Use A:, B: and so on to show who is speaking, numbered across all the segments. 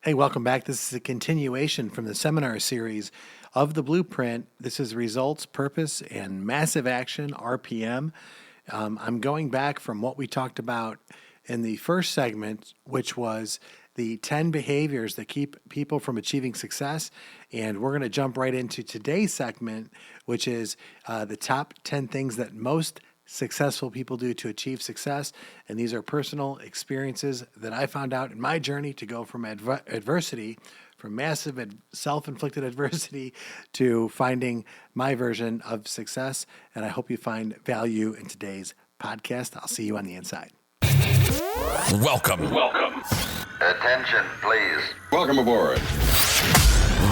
A: Hey, welcome back. This is a continuation from the seminar series of the Blueprint. This is Results, Purpose, and Massive Action, RPM. I'm going back from what we talked about in the first segment, which was the 10 behaviors that keep people from achieving success. And we're going to jump right into today's segment, which is the top 10 things that most successful people do to achieve success. And these are personal experiences that I found out in my journey to go from adversity, from massive self-inflicted adversity to finding my version of success. And I hope you find value in today's podcast. I'll see you on the inside.
B: Welcome.
C: Attention, please.
D: Welcome aboard.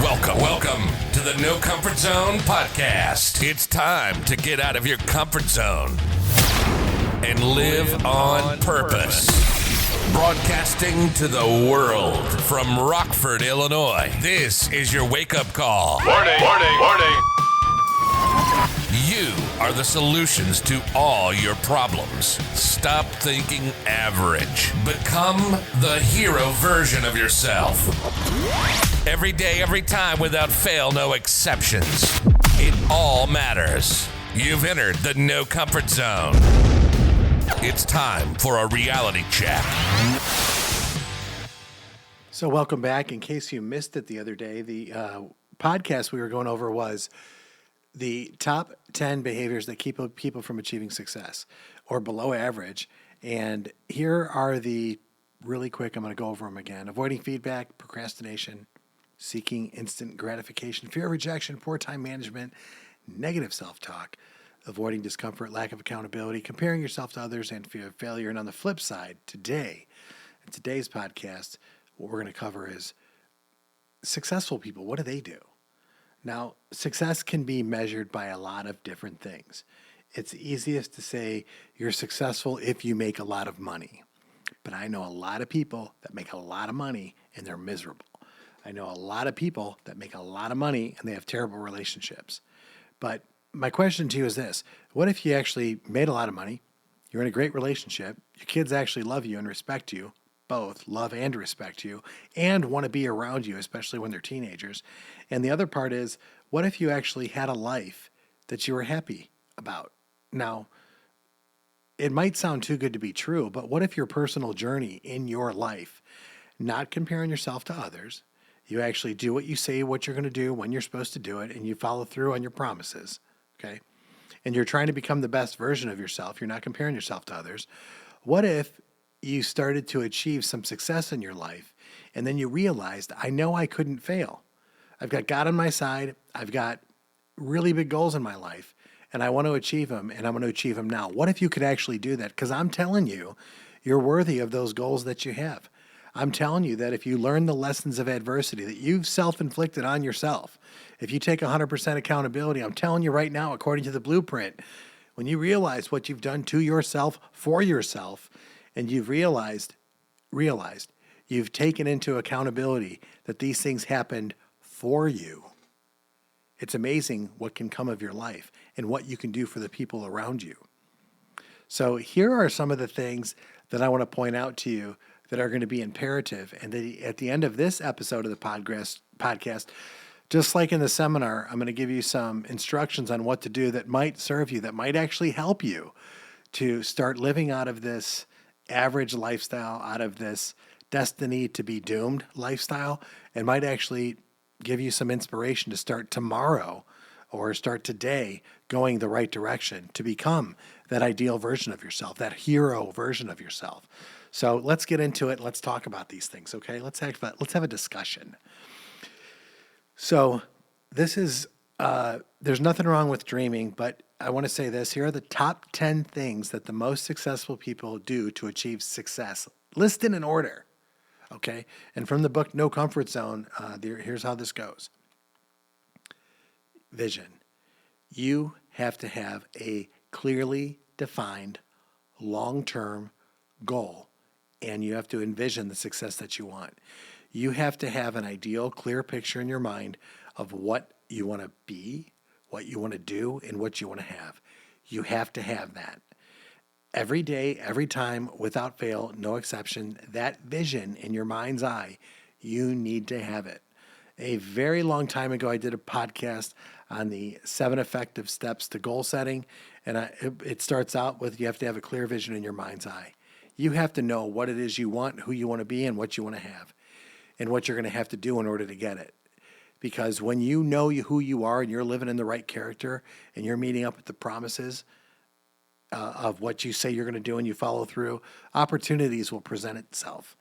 B: Welcome to the No Comfort Zone podcast. It's time to get out of your comfort zone and live on purpose. Broadcasting to the world from Rockford, Illinois. This is your wake-up call.
E: Warning.
B: You are the solutions to all your problems. Stop thinking average. Become the hero version of yourself. Every day, every time, without fail, no exceptions. It all matters. You've entered the No Comfort Zone. It's time for a reality check.
A: So welcome back. In case you missed it the other day, the podcast we were going over was the top 10 behaviors that keep people from achieving success or below average. And here are the really quick, I'm going to go over them again. Avoiding feedback, procrastination, seeking instant gratification, fear of rejection, poor time management, negative self-talk, avoiding discomfort, lack of accountability, comparing yourself to others, and fear of failure. And on the flip side, today, in today's podcast, what we're going to cover is successful people. What do they do? Now, success can be measured by a lot of different things. It's easiest to say you're successful if you make a lot of money. But I know a lot of people that make a lot of money and they're miserable. I know a lot of people that make a lot of money and they have terrible relationships. But my question to you is this: what if you actually made a lot of money, you're in a great relationship, your kids actually love you and respect you, both love and respect you, and want to be around you, especially when they're teenagers. And the other part is, what if you actually had a life that you were happy about? Now, it might sound too good to be true, but what if your personal journey in your life, not comparing yourself to others, you actually do what you say, what you're going to do, when you're supposed to do it, and you follow through on your promises, okay? And you're trying to become the best version of yourself. You're not comparing yourself to others. What if you started to achieve some success in your life, and then you realized, I know I couldn't fail. I've got God on my side. I've got really big goals in my life, and I want to achieve them, and I'm going to achieve them now. What if you could actually do that? Because I'm telling you, you're worthy of those goals that you have. I'm telling you that if you learn the lessons of adversity that you've self-inflicted on yourself, if you take 100% accountability, I'm telling you right now, according to the Blueprint, when you realize what you've done to yourself, for yourself, and you've realized you've taken into accountability that these things happened for you, it's amazing what can come of your life and what you can do for the people around you. So here are some of the things that I want to point out to you that are going to be imperative. And at the end of this episode of the podcast, just like in the seminar, I'm going to give you some instructions on what to do that might serve you, that might actually help you to start living out of this average lifestyle, out of this destiny to be doomed lifestyle, and might actually give you some inspiration to start tomorrow or start today going the right direction to become that ideal version of yourself, that hero version of yourself. So let's get into it. Let's talk about these things, okay? Let's have a discussion. So this is, there's nothing wrong with dreaming, but I want to say this. Here are the top 10 things that the most successful people do to achieve success. Listed in order, okay? And from the book No Comfort Zone, here's how this goes. Vision. You have to have a clearly defined long-term goal, and you have to envision the success that you want. You have to have an ideal, clear picture in your mind of what you want to be, what you want to do, and what you want to have. You have to have that. Every day, every time, without fail, no exception, that vision in your mind's eye, You need to have it. A very long time ago, I did a podcast on the 7 effective steps to goal setting. And it starts out with you have to have a clear vision in your mind's eye. You have to know what it is you want, who you want to be, and what you want to have, and what you're going to have to do in order to get it. Because when you know who you are and you're living in the right character and you're meeting up with the promises of what you say you're going to do and you follow through, opportunities will present itself.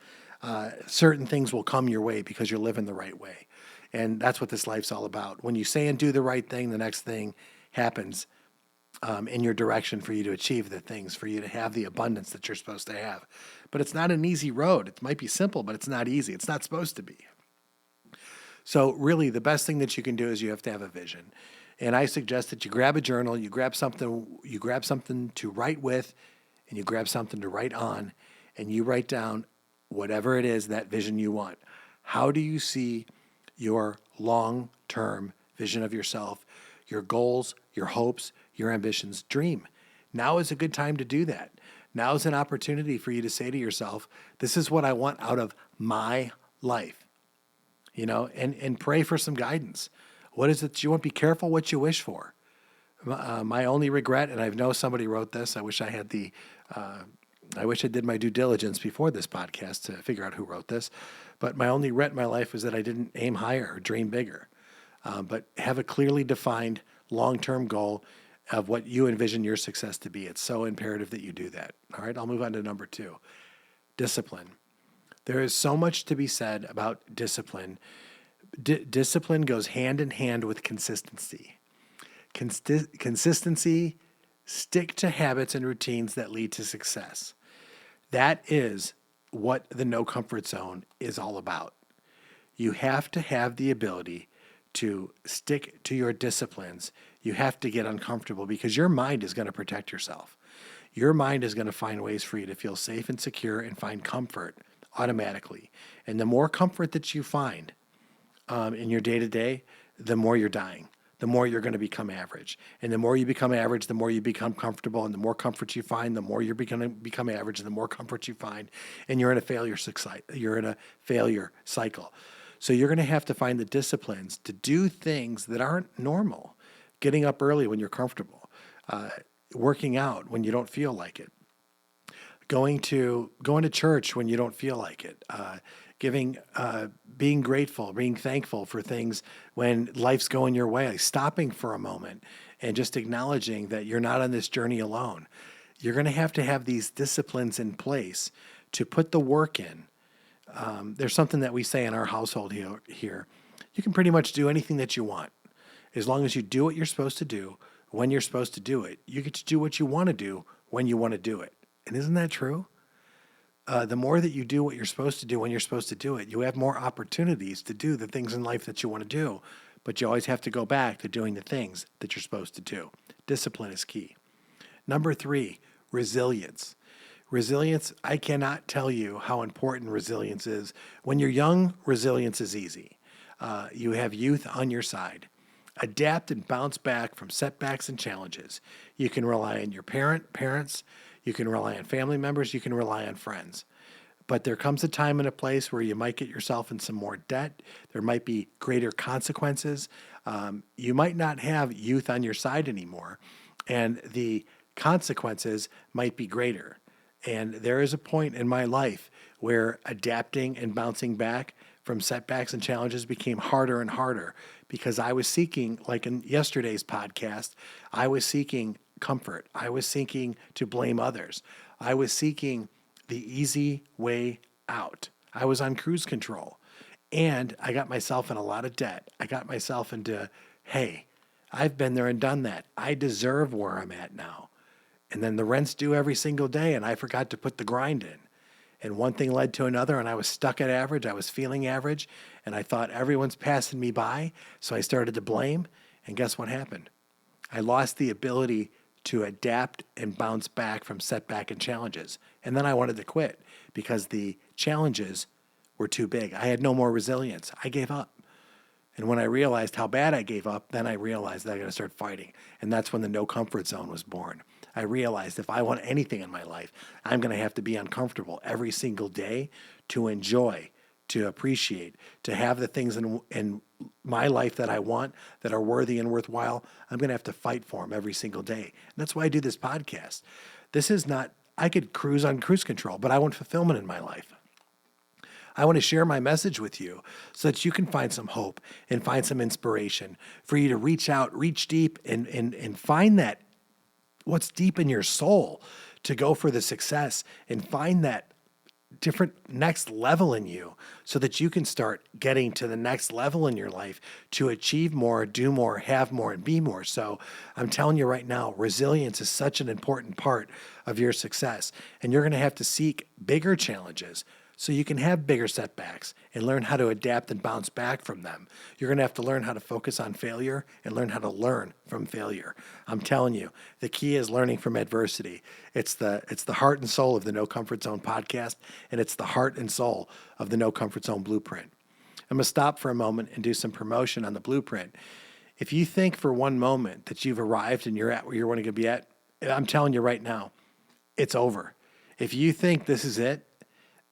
A: Certain things will come your way because you're living the right way. And that's what this life's all about. When you say and do the right thing, the next thing happens in your direction for you to achieve the things, for you to have the abundance that you're supposed to have. But it's not an easy road. It might be simple, but it's not easy. It's not supposed to be. So really, the best thing that you can do is you have to have a vision. And I suggest that you grab a journal, you grab something to write with, and you grab something to write on, and you write down whatever it is, that vision you want. How do you see your long-term vision of yourself, your goals, your hopes, your ambitions? Dream. Now is a good time to do that. Now is an opportunity for you to say to yourself, this is what I want out of my life. And pray for some guidance. What is it that you want? Be careful what you wish for. My only regret, and I know somebody wrote this, I wish I did my due diligence before this podcast to figure out who wrote this. But my only regret in my life was that I didn't aim higher or dream bigger. But have a clearly defined long-term goal of what you envision your success to be. It's so imperative that you do that. All right, I'll move on to number 2, discipline. There is so much to be said about discipline. Discipline goes hand in hand with consistency. Consistency, stick to habits and routines that lead to success. That is what the no comfort zone is all about. You have to have the ability to stick to your disciplines. You have to get uncomfortable because your mind is going to protect yourself. Your mind is going to find ways for you to feel safe and secure and find comfort automatically. And the more comfort that you find in your day-to-day, the more you're dying, the more you're going to become average. And the more you become average, the more you become comfortable. And the more comfort you find, the more you're going to become average, and the more comfort you find. And you're in a failure cycle. So you're going to have to find the disciplines to do things that aren't normal. Getting up early when you're comfortable. Working out when you don't feel like it. Going to church when you don't feel like it, being grateful, being thankful for things when life's going your way, stopping for a moment and just acknowledging that you're not on this journey alone. You're going to have these disciplines in place to put the work in. There's something that we say in our household here. You can pretty much do anything that you want. As long as you do what you're supposed to do, when you're supposed to do it, you get to do what you want to do when you want to do it. And isn't that true? The more that you do what you're supposed to do when you're supposed to do it, you have more opportunities to do the things in life that you want to do. But you always have to go back to doing the things that you're supposed to do. Discipline is key. Number 3, resilience. Resilience, I cannot tell you how important resilience is. When you're young, resilience is easy. You have youth on your side. Adapt and bounce back from setbacks and challenges. You can rely on your parents. You can rely on family members. You can rely on friends. But there comes a time and a place where you might get yourself in some more debt. There might be greater consequences. You might not have youth on your side anymore, and the consequences might be greater. And there is a point in my life where adapting and bouncing back from setbacks and challenges became harder and harder because I was seeking, like in yesterday's podcast, I was seeking comfort. I was seeking to blame others. I was seeking the easy way out. I was on cruise control. And I got myself in a lot of debt. I got myself into, hey, I've been there and done that. I deserve where I'm at now. And then the rent's due every single day, and I forgot to put the grind in. And one thing led to another, and I was stuck at average. I was feeling average, and I thought everyone's passing me by, so I started to blame. And guess what happened? I lost the ability to adapt and bounce back from setback and challenges. And then I wanted to quit because the challenges were too big. I had no more resilience. I gave up. And when I realized how bad I gave up, then I realized that I got to start fighting. And that's when the no comfort zone was born. I realized if I want anything in my life, I'm going to have to be uncomfortable every single day to enjoy to appreciate, to have the things in my life that I want, that are worthy and worthwhile. I'm going to have to fight for them every single day. And that's why I do this podcast. This is not, I could cruise on cruise control, but I want fulfillment in my life. I want to share my message with you so that you can find some hope and find some inspiration for you to reach out, reach deep, and find that what's deep in your soul, to go for the success and find that different next level in you so that you can start getting to the next level in your life to achieve more, do more, have more, and be more. So I'm telling you right now, resilience is such an important part of your success, and you're going to have to seek bigger challenges so you can have bigger setbacks and learn how to adapt and bounce back from them. You're going to have to learn how to focus on failure and learn how to learn from failure. I'm telling you, the key is learning from adversity. It's the heart and soul of the No Comfort Zone podcast, and it's the heart and soul of the No Comfort Zone blueprint. I'm going to stop for a moment and do some promotion on the blueprint. If you think for one moment that you've arrived and you're at where you're wanting to be at, I'm telling you right now, it's over. If you think this is it,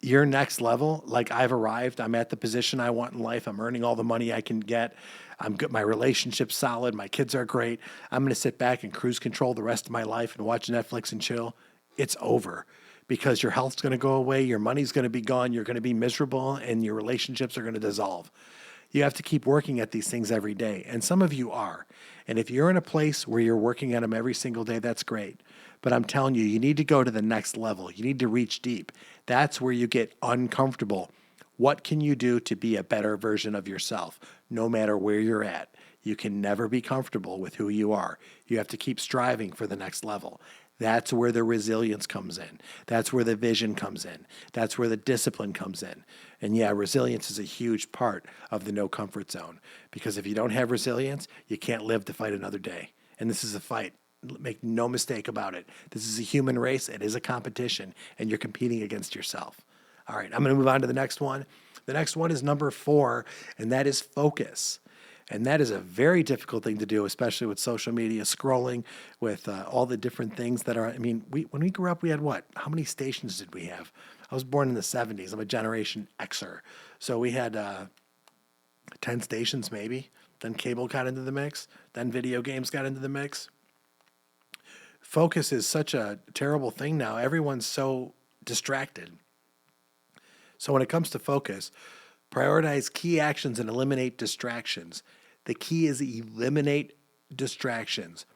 A: your next level, like I've arrived, I'm at the position I want in life, I'm earning all the money I can get, I'm good, my relationship's solid, my kids are great, I'm going to sit back and cruise control the rest of my life and watch Netflix and chill, it's over. Because your health's going to go away, your money's going to be gone, you're going to be miserable, and your relationships are going to dissolve. You have to keep working at these things every day, and some of you are. And if you're in a place where you're working at them every single day, that's great. But I'm telling you, you need to go to the next level. You need to reach deep. That's where you get uncomfortable. What can you do to be a better version of yourself, no matter where you're at? You can never be comfortable with who you are. You have to keep striving for the next level. That's where the resilience comes in. That's where the vision comes in. That's where the discipline comes in. And yeah, resilience is a huge part of the No Comfort Zone, because if you don't have resilience, you can't live to fight another day. And this is a fight. Make no mistake about it. This is a human race. It is a competition, and you're competing against yourself. All right, I'm going to move on to the next one. The next one is number 4, and that is focus. And that is a very difficult thing to do, especially with social media, scrolling, with all the different things that are, when we grew up, we had what? How many stations did we have? I was born in the 70s. I'm a Generation Xer. So we had 10 stations maybe. Then cable got into the mix. Then video games got into the mix. Focus is such a terrible thing now. Everyone's so distracted. So when it comes to focus, prioritize key actions and eliminate distractions. The key is eliminate distractions.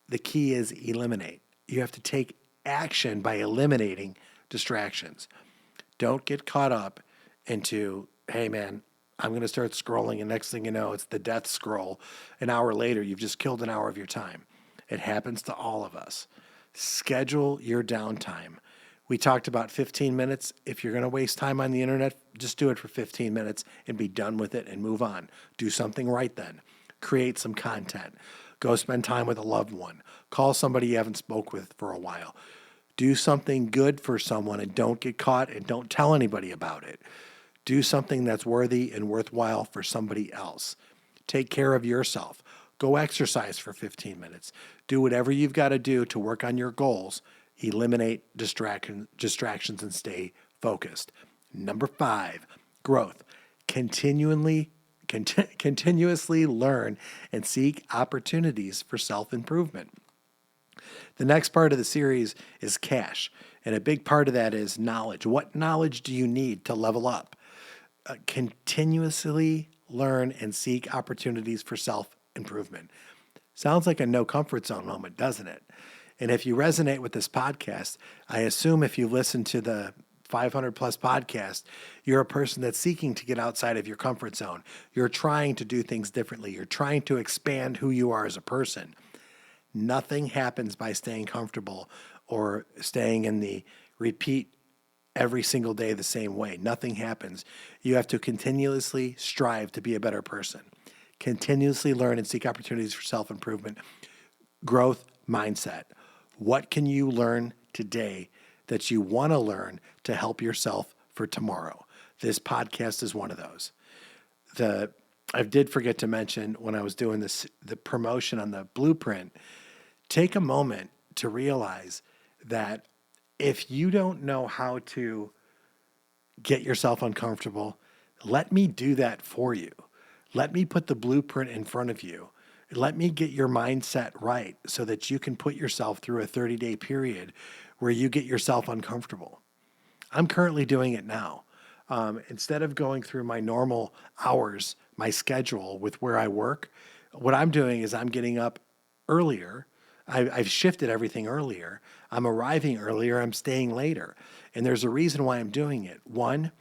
A: The key is eliminate. You have to take action by eliminating distractions. Don't get caught up into, hey man, I'm going to start scrolling, and next thing you know, it's the death scroll. An hour later, you've just killed an hour of your time. It happens to all of us. Schedule your downtime. We talked about 15 minutes. If you're going to waste time on the internet, just do it for 15 minutes and be done with it and move on. Do something right then. Create some content. Go spend time with a loved one. Call somebody you haven't spoke with for a while. Do something good for someone and don't get caught and don't tell anybody about it. Do something that's worthy and worthwhile for somebody else. Take care of yourself. Go exercise for 15 minutes. Do whatever you've got to do to work on your goals. Eliminate distractions and stay focused. Number 5, growth. Continuously learn and seek opportunities for self-improvement. The next part of the series is cash, and a big part of that is knowledge. What knowledge do you need to level up? Continuously learn and seek opportunities for self-improvement. Sounds like a no comfort zone moment, doesn't it? And if you resonate with this podcast, I assume if you listen to the 500 plus podcast, you're a person that's seeking to get outside of your comfort zone. You're trying to do things differently. You're trying to expand who you are as a person. Nothing happens by staying comfortable or staying in the repeat every single day the same way. Nothing happens. You have to continuously strive to be a better person. Continuously learn and seek opportunities for self-improvement. Growth mindset. What can you learn today that you want to learn to help yourself for tomorrow? This podcast is one of those. I did forget to mention when I was doing the promotion on the blueprint, take a moment to realize that if you don't know how to get yourself uncomfortable, Let me do that for you. Let me put the blueprint in front of you. Let me get your mindset right so that you can put yourself through a 30-day period where you get yourself uncomfortable. I'm currently doing it now. Instead of going through my normal hours, my schedule with where I work, what I'm doing is I'm getting up earlier. I've shifted everything earlier. I'm arriving earlier. I'm staying later. And there's a reason why I'm doing it. One,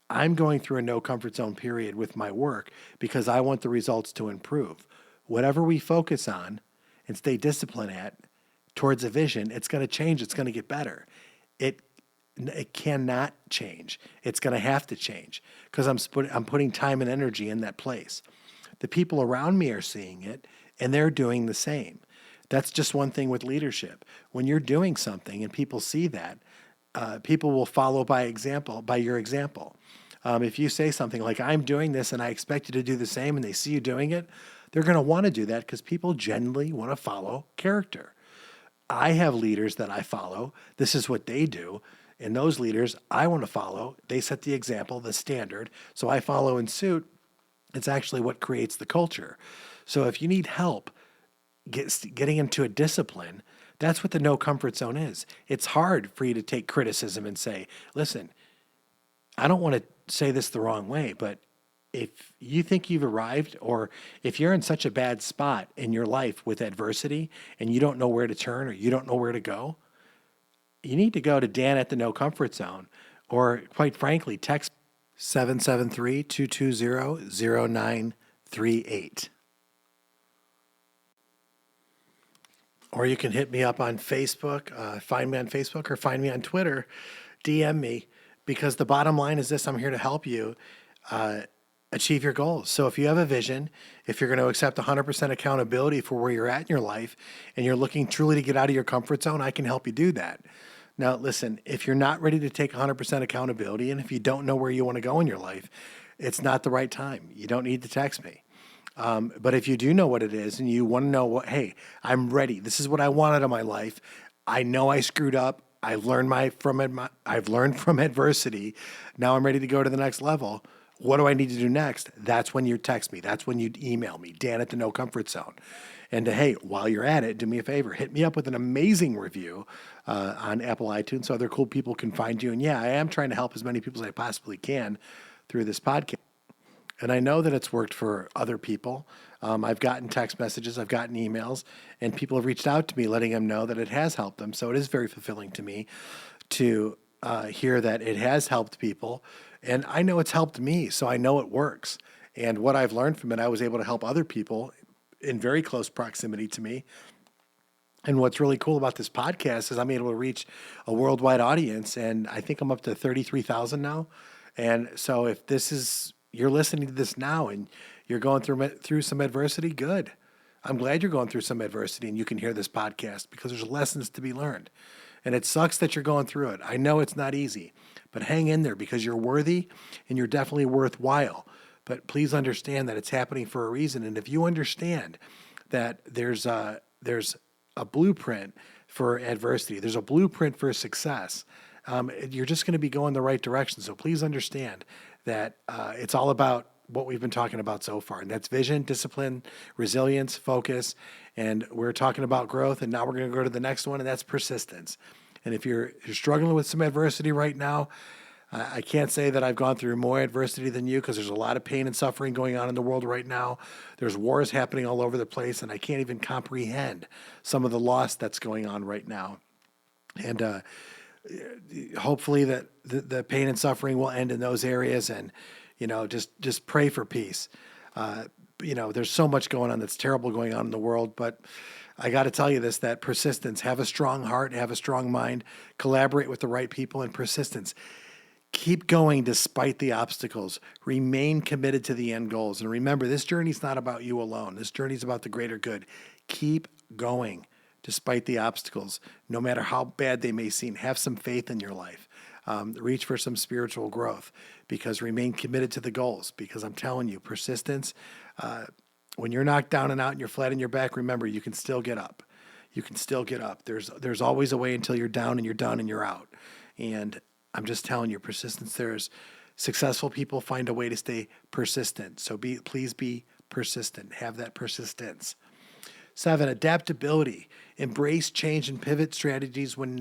A: I'm going through a no comfort zone period with my work because I want the results to improve. Whatever we focus on and stay disciplined at towards a vision, it's going to change. It's going to get better. It cannot change. It's going to have to change because I'm putting time and energy in that place. The people around me are seeing it and they're doing the same. That's just one thing with leadership. When you're doing something and people see that, people will follow by your example. If you say something like, I'm doing this and I expect you to do the same, and they see you doing it, they're going to want to do that because people generally want to follow character. I have leaders that I follow. This is what they do. And those leaders I want to follow. They set the example, the standard. So I follow in suit. It's actually what creates the culture. So if you need help getting into a discipline, that's what the no comfort zone is. It's hard for you to take criticism and say, listen, I don't want to say this the wrong way, but if you think you've arrived, or if you're in such a bad spot in your life with adversity and you don't know where to turn or you don't know where to go, you need to go to Dan at the No Comfort Zone, or quite frankly, text 773-220-0938. Or you can hit me up on Facebook, find me on Facebook, or find me on Twitter, DM me, because the bottom line is this: I'm here to help you achieve your goals. So if you have a vision, if you're going to accept 100% accountability for where you're at in your life, and you're looking truly to get out of your comfort zone, I can help you do that. Now, listen, if you're not ready to take 100% accountability, and if you don't know where you want to go in your life, it's not the right time. You don't need to text me. But if you do know what it is and you want to know hey, I'm ready. This is what I want out of my life. I know I screwed up. I've learned from adversity. Now I'm ready to go to the next level. What do I need to do next? That's when you text me. That's when you email me, Dan at the No Comfort Zone. And hey, while you're at it, do me a favor. Hit me up with an amazing review on Apple iTunes so other cool people can find you. And yeah, I am trying to help as many people as I possibly can through this podcast. And I know that it's worked for other people. I've gotten text messages, I've gotten emails, and people have reached out to me letting them know that it has helped them. So it is very fulfilling to me to hear that it has helped people. And I know it's helped me, so I know it works. And what I've learned from it, I was able to help other people in very close proximity to me. And what's really cool about this podcast is I'm able to reach a worldwide audience, and I think I'm up to 33,000 now. And so if you're listening to this now and you're going through some adversity, good. I'm glad you're going through some adversity and you can hear this podcast because there's lessons to be learned. And it sucks that you're going through it. I know it's not easy, but hang in there because you're worthy and you're definitely worthwhile. But please understand that it's happening for a reason. And if you understand that there's a blueprint for adversity, there's a blueprint for success, you're just going to be going the right direction. So please understand that it's all about what we've been talking about so far. And that's vision, discipline, resilience, focus. And we're talking about growth. And now we're going to go to the next one, and that's persistence. And if you're struggling with some adversity right now, I can't say that I've gone through more adversity than you because there's a lot of pain and suffering going on in the world right now. There's wars happening all over the place, and I can't even comprehend some of the loss that's going on right now. And hopefully that the pain and suffering will end in those areas, and just pray for peace. There's so much going on that's terrible going on in the world, but I got to tell you this: that persistence, have a strong heart, have a strong mind, collaborate with the right people, and persistence. Keep going despite the obstacles. Remain committed to the end goals. And remember, this journey's not about you alone. This journey's about the greater good. Keep going despite the obstacles, no matter how bad they may seem. Have some faith in your life. Reach for some spiritual growth, because remain committed to the goals. Because I'm telling you, persistence, when you're knocked down and out and you're flat on your back, remember, you can still get up. You can still get up. There's always a way until you're down and you're done and you're out. And I'm just telling you, persistence, there's Successful people find a way to stay persistent. So please be persistent. Have that persistence. 7, adaptability. Embrace change and pivot strategies when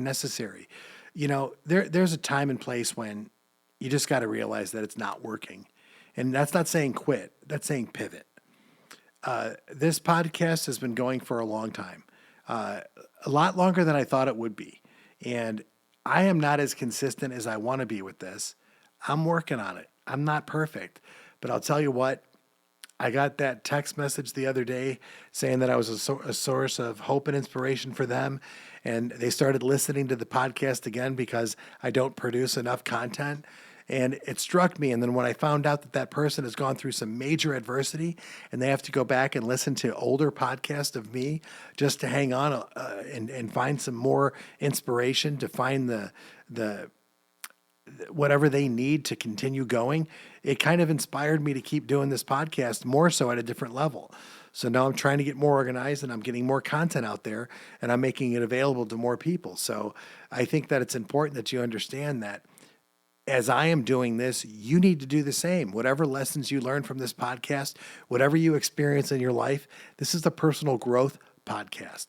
A: necessary. There's a time and place when you just got to realize that it's not working. And that's not saying quit. That's saying pivot. This podcast has been going for a long time, a lot longer than I thought it would be. And I am not as consistent as I want to be with this. I'm working on it. I'm not perfect. But I'll tell you what, I got that text message the other day saying that I was a source of hope and inspiration for them. And they started listening to the podcast again because I don't produce enough content. And it struck me. And then when I found out that that person has gone through some major adversity and they have to go back and listen to older podcasts of me just to hang on and find some more inspiration, to find the whatever they need to continue going, it kind of inspired me to keep doing this podcast more so at a different level. So now I'm trying to get more organized and I'm getting more content out there and I'm making it available to more people. So I think that it's important that you understand that as I am doing this, you need to do the same. Whatever lessons you learn from this podcast, whatever you experience in your life, this is the personal growth podcast.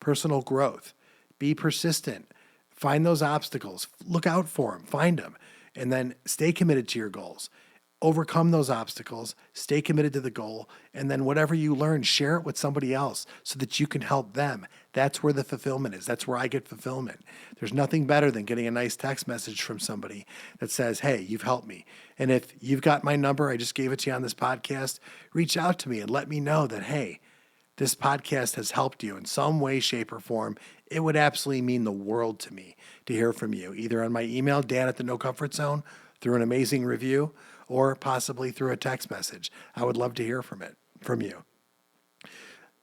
A: Personal growth. Be persistent. Find those obstacles. Look out for them. Find them. And then stay committed to your goals. Overcome those obstacles. Stay committed to the goal. And then whatever you learn, share it with somebody else so that you can help them. That's where the fulfillment is. That's where I get fulfillment. There's nothing better than getting a nice text message from somebody that says, hey, you've helped me. And if you've got my number, I just gave it to you on this podcast, reach out to me and let me know that, hey, this podcast has helped you in some way, shape, or form. It would absolutely mean the world to me to hear from you, either on my email, dan@the-no-comfort-zone, through an amazing review, or possibly through a text message. I would love to hear from you.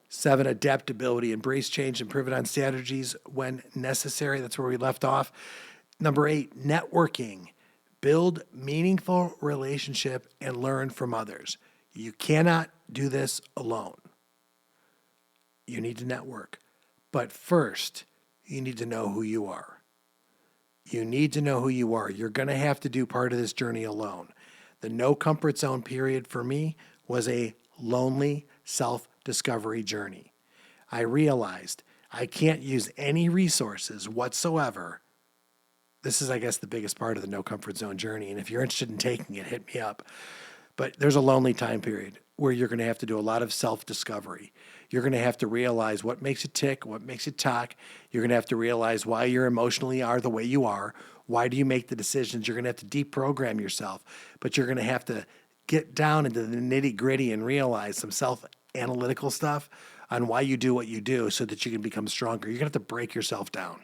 A: 7, adaptability. Embrace change and pivot on strategies when necessary. That's where we left off. Number 8, networking. Build meaningful relationship and learn from others. You cannot do this alone. You need to network. But first, you need to know who you are. You need to know who you are. You're going to have to do part of this journey alone. The no comfort zone period for me was a lonely self-discovery journey. I realized I can't use any resources whatsoever. This is, I guess, the biggest part of the no comfort zone journey. And if you're interested in taking it, hit me up. But there's a lonely time period where you're going to have to do a lot of self-discovery. You're going to have to realize what makes you tick, what makes you talk. You're going to have to realize why you emotionally are the way you are. Why do you make the decisions? You're going to have to deprogram yourself, but you're going to have to get down into the nitty-gritty and realize some self-analytical stuff on why you do what you do so that you can become stronger. You're going to have to break yourself down.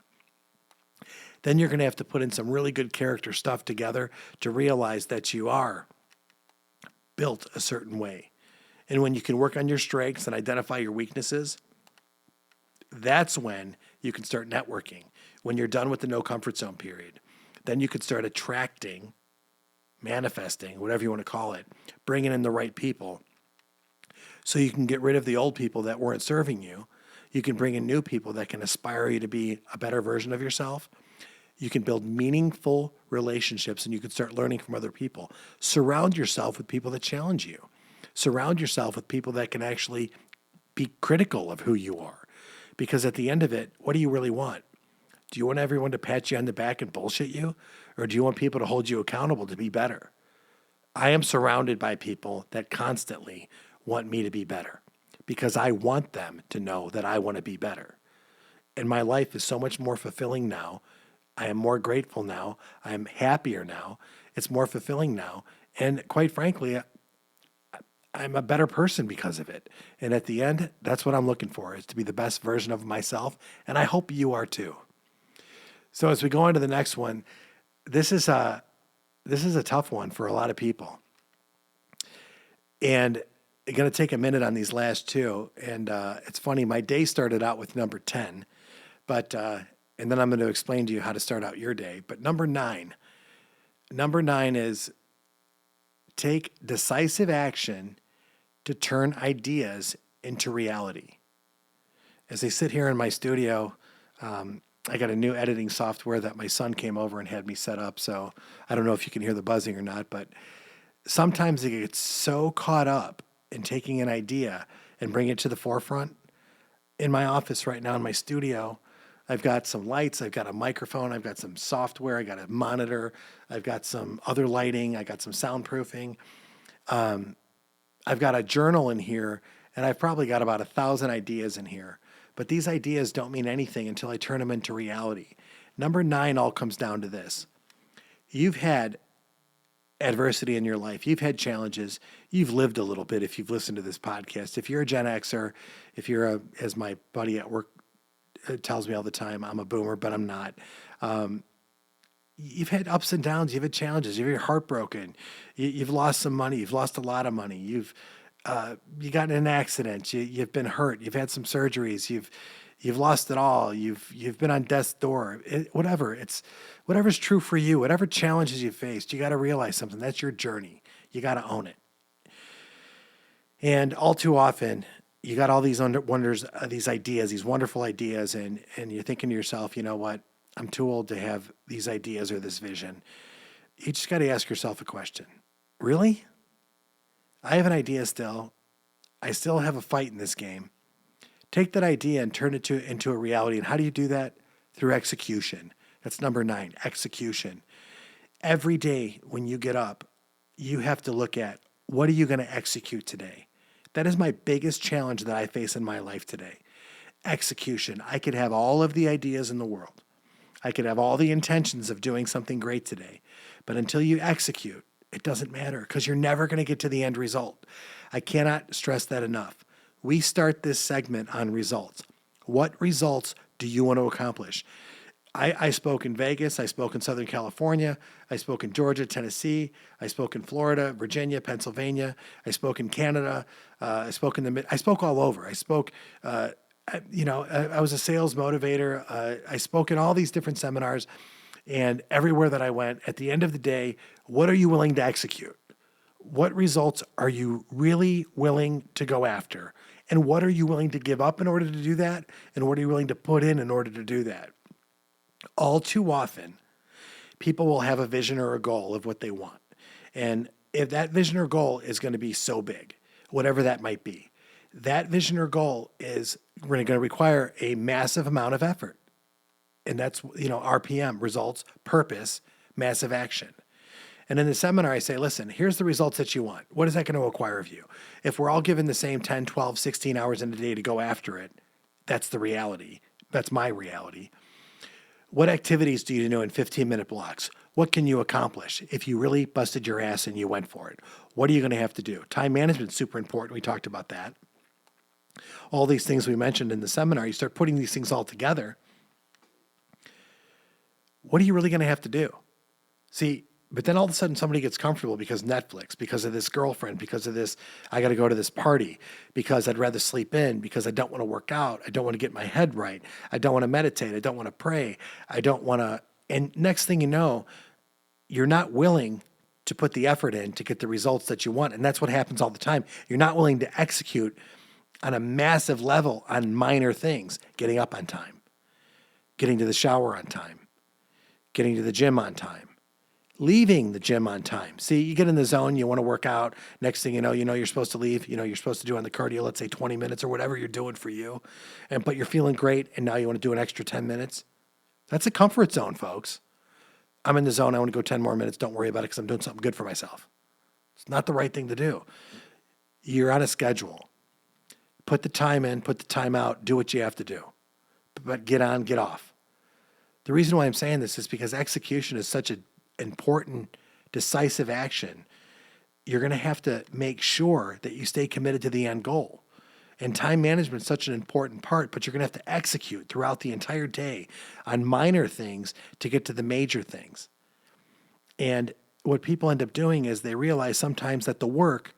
A: Then you're going to have to put in some really good character stuff together to realize that you are built a certain way. And when you can work on your strengths and identify your weaknesses, that's when you can start networking. When you're done with the no comfort zone period, then you can start attracting, manifesting, whatever you want to call it, bringing in the right people. So you can get rid of the old people that weren't serving you. You can bring in new people that can aspire you to be a better version of yourself. You can build meaningful relationships and you can start learning from other people. Surround yourself with people that challenge you. Surround yourself with people that can actually be critical of who you are. Because at the end of it, what do you really want? Do you want everyone to pat you on the back and bullshit you? Or do you want people to hold you accountable to be better? I am surrounded by people that constantly want me to be better because I want them to know that I want to be better. And my life is so much more fulfilling now. I am more grateful now. I am happier now. It's more fulfilling now. And quite frankly, I'm a better person because of it. And at the end, that's what I'm looking for, is to be the best version of myself. And I hope you are too. So as we go on to the next one, this is a tough one for a lot of people. And I'm going to take a minute on these last two. And it's funny, my day started out with number 10, but and then I'm going to explain to you how to start out your day. But number 9 is take decisive action to turn ideas into reality. As I sit here in my studio, I got a new editing software that my son came over and had me set up. So I don't know if you can hear the buzzing or not, but sometimes I get so caught up in taking an idea and bring it to the forefront. In my office right now in my studio, I've got some lights, I've got a microphone, I've got some software, I got a monitor, I've got some other lighting, I got some soundproofing. I've got a journal in here, and I've probably got about 1,000 ideas in here. But these ideas don't mean anything until I turn them into reality. Number 9 all comes down to this. You've had adversity in your life. You've had challenges. You've lived a little bit if you've listened to this podcast. If you're a Gen Xer, if you're as my buddy at work tells me all the time, I'm a boomer, but I'm not. You've had ups and downs. You've had challenges. You've been heartbroken. You've lost some money. You've lost a lot of money. You got in an accident. You've been hurt. You've had some surgeries. You've lost it all. You've been on death's door. Whatever's true for you. Whatever challenges you faced, you got to realize something. That's your journey. You got to own it. And all too often, you got all these wonders, these ideas, these wonderful ideas, and you're thinking to yourself, you know what? I'm too old to have these ideas or this vision. You just got to ask yourself a question. Really? I have an idea still. I still have a fight in this game. Take that idea and turn it into a reality. And how do you do that? Through execution. That's number 9, execution. Every day when you get up, you have to look at, what are you going to execute today? That is my biggest challenge that I face in my life today. Execution. I could have all of the ideas in the world. I could have all the intentions of doing something great today. But until you execute, it doesn't matter because you're never going to get to the end result. I cannot stress that enough. We start this segment on results. What results do you want to accomplish? I spoke in Vegas. I spoke in Southern California. I spoke in Georgia, Tennessee. I spoke in Florida, Virginia, Pennsylvania. I spoke in Canada. I spoke all over. I spoke, I was a sales motivator. I spoke in all these different seminars, and everywhere that I went, at the end of the day, what are you willing to execute? What results are you really willing to go after? And what are you willing to give up in order to do that? And what are you willing to put in order to do that? All too often, people will have a vision or a goal of what they want. And if that vision or goal is going to be so big, whatever that might be, that vision or goal is going to require a massive amount of effort. And that's, RPM, results, purpose, massive action. And in the seminar, I say, listen, here's the results that you want. What is that going to require of you? If we're all given the same 10, 12, 16 hours in a day to go after it, that's the reality. That's my reality. What activities do you do in 15-minute blocks? What can you accomplish if you really busted your ass and you went for it? What are you going to have to do? Time management is super important. We talked about that. All these things we mentioned in the seminar, you start putting these things all together. What are you really going to have to do? See, but then all of a sudden somebody gets comfortable because Netflix, because of this girlfriend, because of this, I got to go to this party, because I'd rather sleep in, because I don't want to work out. I don't want to get my head right. I don't want to meditate. I don't want to pray. I don't want to. And next thing you know, you're not willing to put the effort in to get the results that you want. And that's what happens all the time. You're not willing to execute on a massive level on minor things, getting up on time, getting to the shower on time, getting to the gym on time, leaving the gym on time. See, you get in the zone, you want to work out. Next thing you know, you're supposed to leave. You're supposed to do on the cardio, let's say 20 minutes or whatever you're doing for you. But you're feeling great, and now you want to do an extra 10 minutes. That's a comfort zone, folks. I'm in the zone. I want to go 10 more minutes. Don't worry about it because I'm doing something good for myself. It's not the right thing to do. You're on a schedule. Put the time in, put the time out, do what you have to do. But get on, get off. The reason why I'm saying this is because execution is such an important, decisive action. You're going to have to make sure that you stay committed to the end goal. And time management is such an important part, but you're going to have to execute throughout the entire day on minor things to get to the major things. And what people end up doing is they realize sometimes that the work,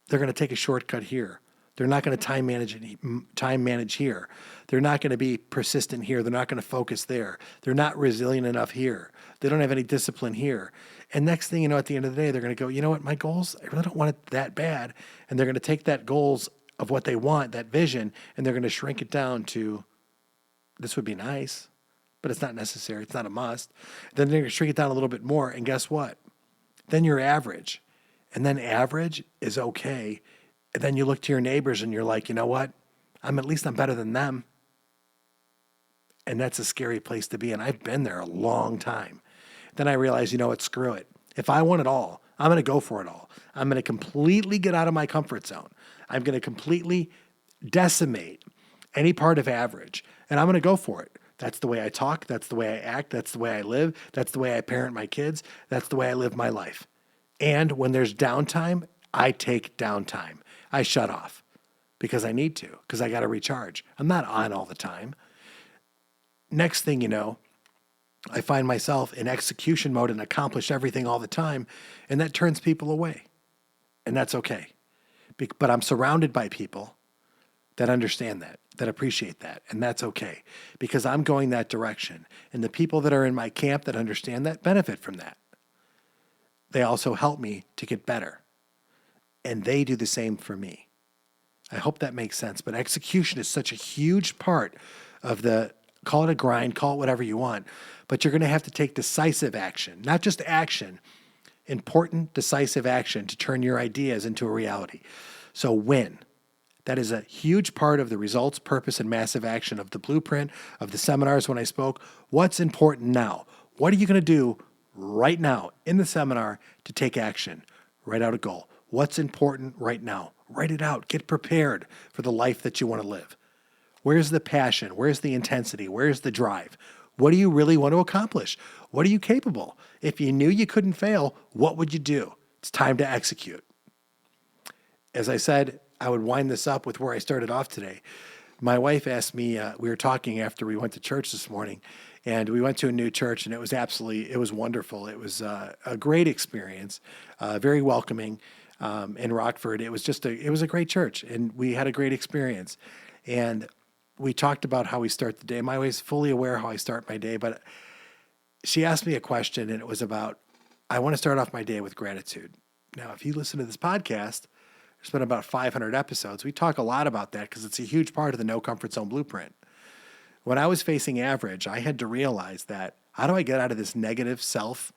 A: they're going to take a shortcut here. They're not going to time manage here. They're not going to be persistent here. They're not going to focus there. They're not resilient enough here. They don't have any discipline here. And next thing you know, at the end of the day, they're going to go, you know what, my goals, I really don't want it that bad. And they're going to take that goals of what they want, that vision, and they're going to shrink it down to, this would be nice, but it's not necessary. It's not a must. Then they're going to shrink it down a little bit more. And guess what? Then you're average. And then average is okay. And then you look to your neighbors and you're like, you know what? I'm better than them. And that's a scary place to be. And I've been there a long time. Then I realized, you know what? Screw it. If I want it all, I'm going to go for it all. I'm going to completely get out of my comfort zone. I'm going to completely decimate any part of average. And I'm going to go for it. That's the way I talk. That's the way I act. That's the way I live. That's the way I parent my kids. That's the way I live my life. And when there's downtime, I take downtime. I shut off because I need to, because I got to recharge. I'm not on all the time. Next thing you know, I find myself in execution mode and accomplish everything all the time, and that turns people away. And that's okay. But I'm surrounded by people that understand that appreciate that, and that's okay because I'm going that direction. And the people that are in my camp that understand that benefit from that. They also help me to get better, and they do the same for me. I hope that makes sense, but execution is such a huge part of call it a grind, call it whatever you want, but you're going to have to take decisive action, not just action, important decisive action to turn your ideas into a reality. So win. That is a huge part of the results, purpose, and massive action of the blueprint, of the seminars when I spoke. What's important now? What are you going to do right now in the seminar to take action? Write out a goal. What's important right now? Write it out. Get prepared for the life that you want to live. Where's the passion? Where's the intensity? Where's the drive? What do you really want to accomplish? What are you capable? If you knew you couldn't fail, what would you do? It's time to execute. As I said, I would wind this up with where I started off today. My wife asked me, we were talking after we went to church this morning, and we went to a new church, and it was wonderful. It was a great experience, very welcoming in Rockford. It was a great church, and we had a great experience. And we talked about how we start the day. My wife's fully aware how I start my day, but she asked me a question, and it was about, I want to start off my day with gratitude. Now, if you listen to this podcast, there's been about 500 episodes. We talk a lot about that because it's a huge part of the No Comfort Zone Blueprint. When I was facing average, I had to realize that how do I get out of this negative self,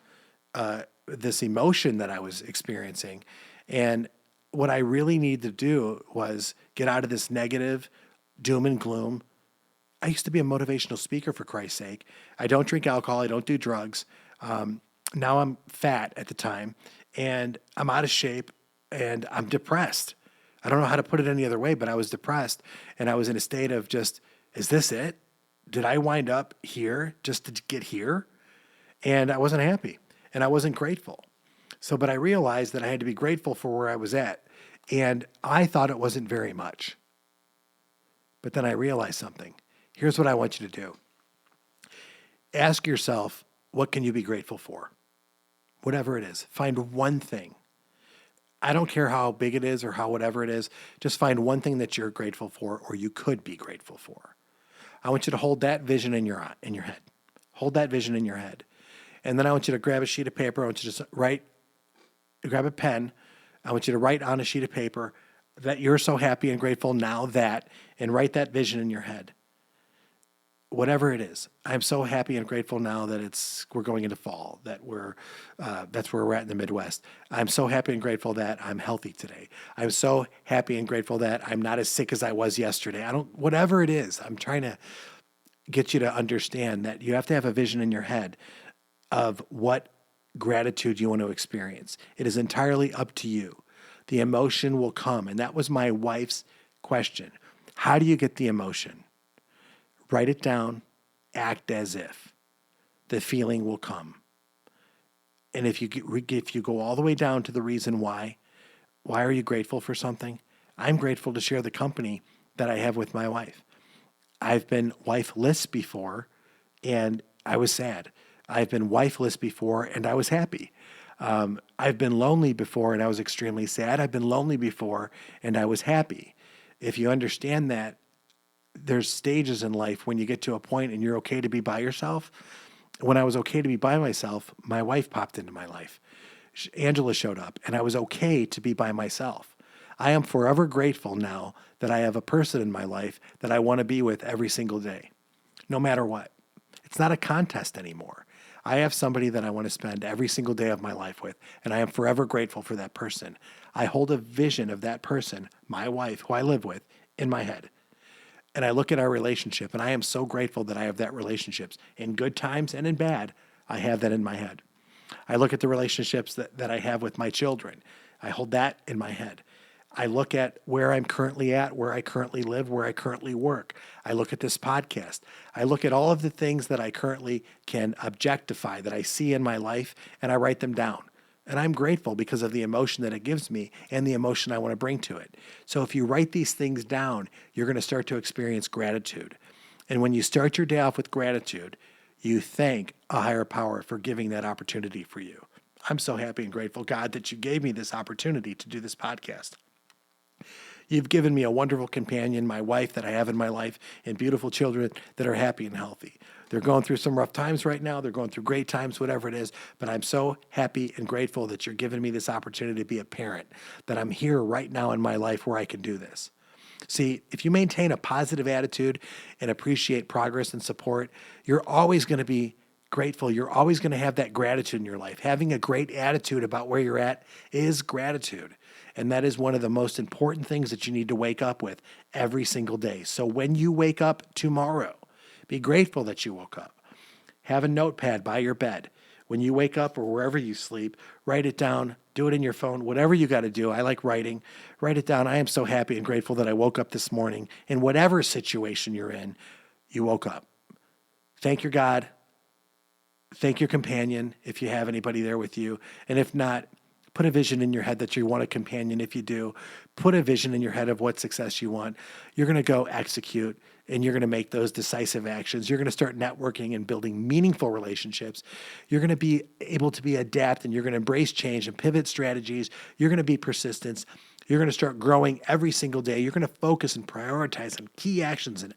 A: this emotion that I was experiencing? And what I really needed to do was get out of this negative doom and gloom. I used to be a motivational speaker, for Christ's sake. I don't drink alcohol. I don't do drugs. Now I'm fat at the time, and I'm out of shape, and I'm depressed. I don't know how to put it any other way, but I was depressed, and I was in a state of just, is this it? Did I wind up here just to get here? And I wasn't happy, and I wasn't grateful. But I realized that I had to be grateful for where I was at, and I thought it wasn't very much. But then I realized something. Here's what I want you to do. Ask yourself, what can you be grateful for? Whatever it is, find one thing. I don't care how big it is or how whatever it is, just find one thing that you're grateful for or you could be grateful for. I want you to hold that vision in your head. Hold that vision in your head. And then I want you to grab a sheet of paper. I want you to grab a pen. I want you to write on a sheet of paper that you're so happy and grateful now that, and write that vision in your head. Whatever it is, I'm so happy and grateful now that we're going into fall, that that's where we're at in the Midwest. I'm so happy and grateful that I'm healthy today. I'm so happy and grateful that I'm not as sick as I was yesterday. Whatever it is, I'm trying to get you to understand that you have to have a vision in your head of what gratitude you want to experience. It is entirely up to you. The emotion will come. And that was my wife's question. How do you get the emotion? Write it down, act as if. The feeling will come. And if you go all the way down to the reason why are you grateful for something? I'm grateful to share the company that I have with my wife. I've been wifeless before, and I was sad. I've been wifeless before, and I was happy. I've been lonely before, and I was extremely sad. I've been lonely before, and I was happy. If you understand that, there's stages in life when you get to a point and you're okay to be by yourself. When I was okay to be by myself, my wife popped into my life. Angela showed up, and I was okay to be by myself. I am forever grateful now that I have a person in my life that I want to be with every single day, no matter what. It's not a contest anymore. I have somebody that I want to spend every single day of my life with, and I am forever grateful for that person. I hold a vision of that person, my wife, who I live with, in my head. And I look at our relationship, and I am so grateful that I have that relationships. In good times and in bad, I have that in my head. I look at the relationships that I have with my children. I hold that in my head. I look at where I'm currently at, where I currently live, where I currently work. I look at this podcast. I look at all of the things that I currently can objectify that I see in my life, and I write them down. And I'm grateful because of the emotion that it gives me and the emotion I want to bring to it. So if you write these things down, you're going to start to experience gratitude. And when you start your day off with gratitude, you thank a higher power for giving that opportunity for you. I'm so happy and grateful, God, that you gave me this opportunity to do this podcast. You've given me a wonderful companion, my wife that I have in my life, and beautiful children that are happy and healthy. They're going through some rough times right now. They're going through great times, whatever it is. But I'm so happy and grateful that you're giving me this opportunity to be a parent, that I'm here right now in my life where I can do this. See, if you maintain a positive attitude and appreciate progress and support, you're always going to be grateful. You're always going to have that gratitude in your life. Having a great attitude about where you're at is gratitude. And that is one of the most important things that you need to wake up with every single day. So when you wake up tomorrow, be grateful that you woke up. Have a notepad by your bed. When you wake up or wherever you sleep, write it down, do it in your phone, whatever you got to do. I like writing. Write it down. I am so happy and grateful that I woke up this morning. In whatever situation you're in, you woke up. Thank your God. Thank your companion if you have anybody there with you. And if not, put a vision in your head that you want a companion. If you do, put a vision in your head of what success you want. You're going to go execute, and you're going to make those decisive actions. You're going to start networking and building meaningful relationships. You're going to be able to be adapt, and you're going to embrace change and pivot strategies. You're going to be persistent. You're going to start growing every single day. You're going to focus and prioritize on key actions and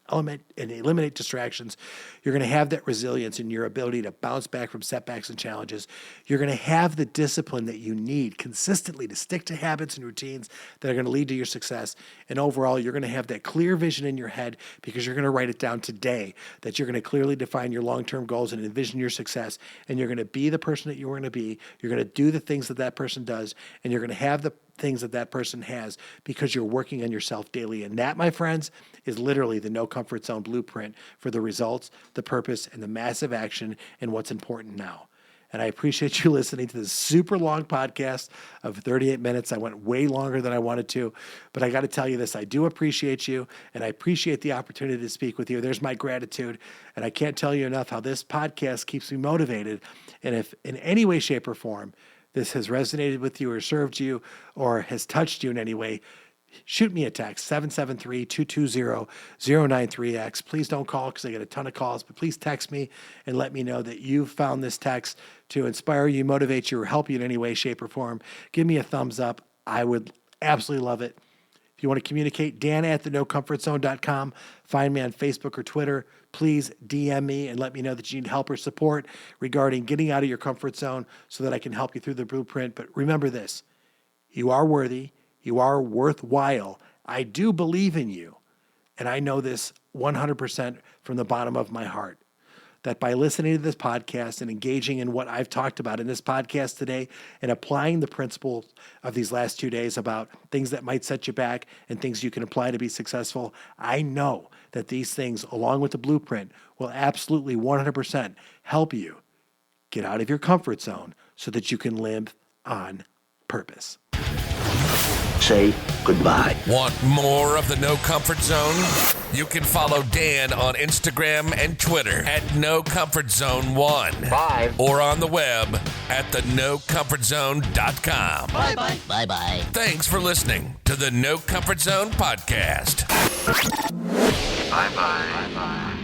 A: eliminate distractions. You're going to have that resilience in your ability to bounce back from setbacks and challenges. You're going to have the discipline that you need consistently to stick to habits and routines that are going to lead to your success. And overall, you're going to have that clear vision in your head because you're going to write it down today, that you're going to clearly define your long-term goals and envision your success. And you're going to be the person that you want to be. You're going to do the things that that person does, and you're going to have the things that that person has because you're working on yourself daily. And that, my friends, is literally the no comfort zone blueprint for the results, the purpose, and the massive action and what's important now. And I appreciate you listening to this super long podcast of 38 minutes. I went way longer than I wanted to, but I got to tell you this. I do appreciate you, and I appreciate the opportunity to speak with you. There's my gratitude, and I can't tell you enough how this podcast keeps me motivated. And if in any way, shape, or form this has resonated with you or served you or has touched you in any way, shoot me a text, 773-220-093X. Please don't call because I get a ton of calls, but please text me and let me know that you found this text to inspire you, motivate you, or help you in any way, shape, or form. Give me a thumbs up. I would absolutely love it. If you want to communicate, Dan@thenocomfortzone.com. Find me on Facebook or Twitter. Please DM me and let me know that you need help or support regarding getting out of your comfort zone so that I can help you through the blueprint. But remember this, you are worthy. You are worthwhile. I do believe in you. And I know this 100% from the bottom of my heart, that by listening to this podcast and engaging in what I've talked about in this podcast today and applying the principles of these last 2 days about things that might set you back and things you can apply to be successful, I know that these things, along with the blueprint, will absolutely 100% help you get out of your comfort zone so that you can live on purpose.
D: Say goodbye.
B: Want more of the No Comfort Zone? You can follow Dan on Instagram and Twitter at NoComfortZone1.
D: Bye.
B: Or on the web at thenocomfortzone.com.
D: Bye-bye. Bye-bye.
B: Thanks for listening to the No Comfort Zone podcast.
C: Bye-bye. Bye-bye.